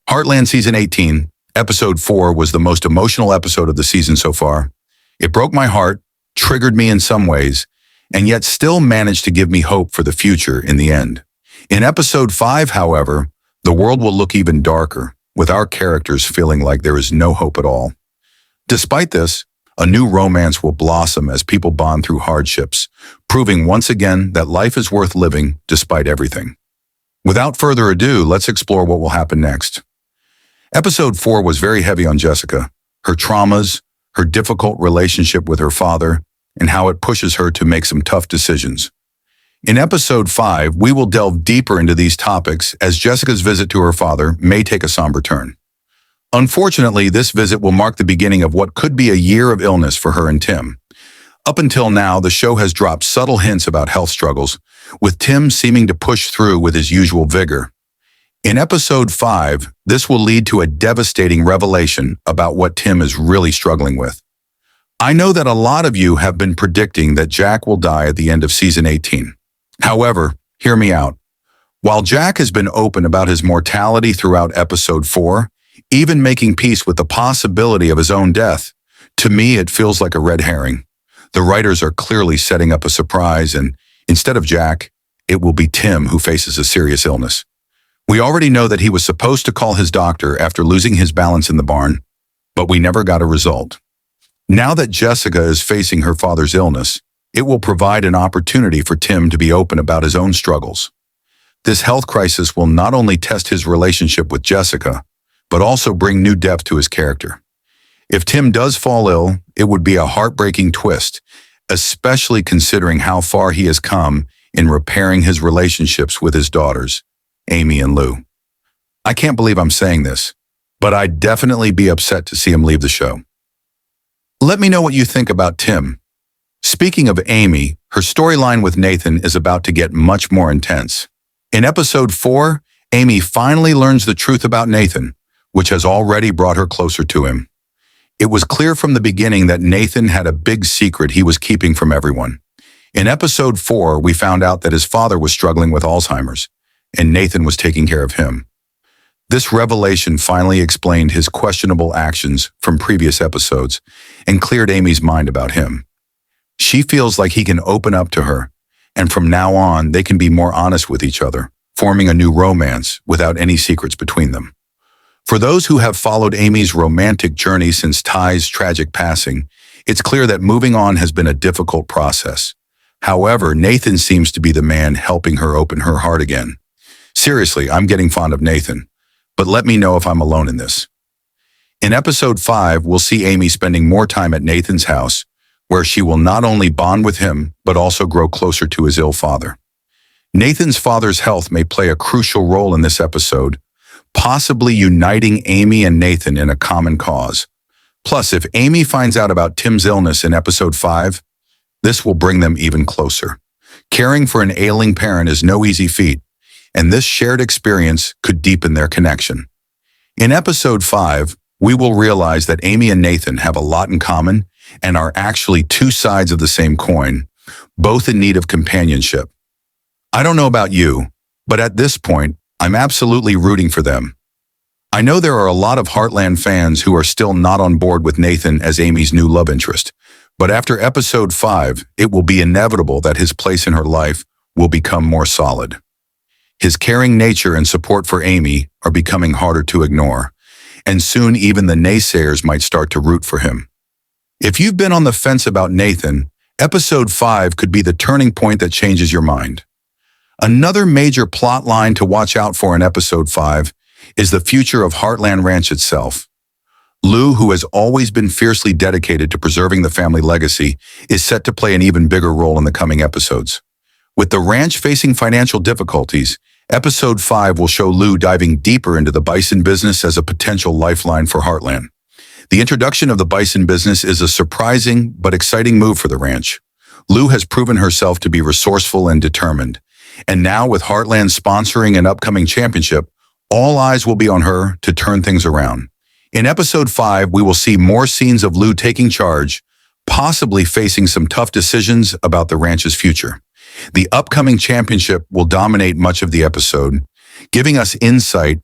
Heartland Season 18, Episode 4 was the most emotional episode of the season so far. It broke my heart, triggered me in some ways, and yet still managed to give me hope for the future in the end. In Episode 5, however, the world will look even darker, with our characters feeling like there is no hope at all. Despite this, a new romance will blossom as people bond through hardships, proving once again that life is worth living despite everything. Without further ado, let's explore what will happen next. Episode 4 was very heavy on Jessica, her traumas, her difficult relationship with her father, and how it pushes her to make some tough decisions. In Episode 5, we will delve deeper into these topics as Jessica's visit to her father may take a somber turn. Unfortunately, this visit will mark the beginning of what could be a year of illness for her and Tim. Up until now, the show has dropped subtle hints about health struggles, with Tim seeming to push through with his usual vigor. In Episode 5, this will lead to a devastating revelation about what Tim is really struggling with. I know that a lot of you have been predicting that Jack will die at the end of Season 18. However, hear me out. While Jack has been open about his mortality throughout Episode 4, even making peace with the possibility of his own death, to me it feels like a red herring. The writers are clearly setting up a surprise, and instead of Jack, it will be Tim who faces a serious illness. We already know that he was supposed to call his doctor after losing his balance in the barn, but we never got a result. Now that Jessica is facing her father's illness, it will provide an opportunity for Tim to be open about his own struggles. This health crisis will not only test his relationship with Jessica, but also bring new depth to his character. If Tim does fall ill, it would be a heartbreaking twist, especially considering how far he has come in repairing his relationships with his daughters, Amy and Lou. I can't believe I'm saying this, but I'd definitely be upset to see him leave the show. Let me know what you think about Tim. Speaking of Amy, her storyline with Nathan is about to get much more intense. In Episode 4, Amy finally learns the truth about Nathan, which has already brought her closer to him. It was clear from the beginning that Nathan had a big secret he was keeping from everyone. In Episode 4, we found out that his father was struggling with Alzheimer's, and Nathan was taking care of him. This revelation finally explained his questionable actions from previous episodes and cleared Amy's mind about him. She feels like he can open up to her, and from now on, they can be more honest with each other, forming a new romance without any secrets between them. For those who have followed Amy's romantic journey since Ty's tragic passing, it's clear that moving on has been a difficult process. However, Nathan seems to be the man helping her open her heart again. Seriously, I'm getting fond of Nathan, but let me know if I'm alone in this. In Episode 5, we'll see Amy spending more time at Nathan's house, where she will not only bond with him, but also grow closer to his ill father. Nathan's father's health may play a crucial role in this episode, possibly uniting Amy and Nathan in a common cause. Plus, if Amy finds out about Tim's illness in Episode 5, this will bring them even closer. Caring for an ailing parent is no easy feat, and this shared experience could deepen their connection. In Episode 5, we will realize that Amy and Nathan have a lot in common and are actually two sides of the same coin, both in need of companionship. I don't know about you, but at this point, I'm absolutely rooting for them. I know there are a lot of Heartland fans who are still not on board with Nathan as Amy's new love interest, but after Episode 5, it will be inevitable that his place in her life will become more solid. His caring nature and support for Amy are becoming harder to ignore, and soon even the naysayers might start to root for him. If you've been on the fence about Nathan, Episode 5 could be the turning point that changes your mind. Another major plot line to watch out for in Episode 5 is the future of Heartland Ranch itself. Lou, who has always been fiercely dedicated to preserving the family legacy, is set to play an even bigger role in the coming episodes. With the ranch facing financial difficulties, Episode 5 will show Lou diving deeper into the bison business as a potential lifeline for Heartland. The introduction of the bison business is a surprising but exciting move for the ranch. Lou has proven herself to be resourceful and determined, and now with Heartland sponsoring an upcoming championship, all eyes will be on her to turn things around. In Episode 5, we will see more scenes of Lou taking charge, possibly facing some tough decisions about the ranch's future. The upcoming championship will dominate much of the episode, giving us insight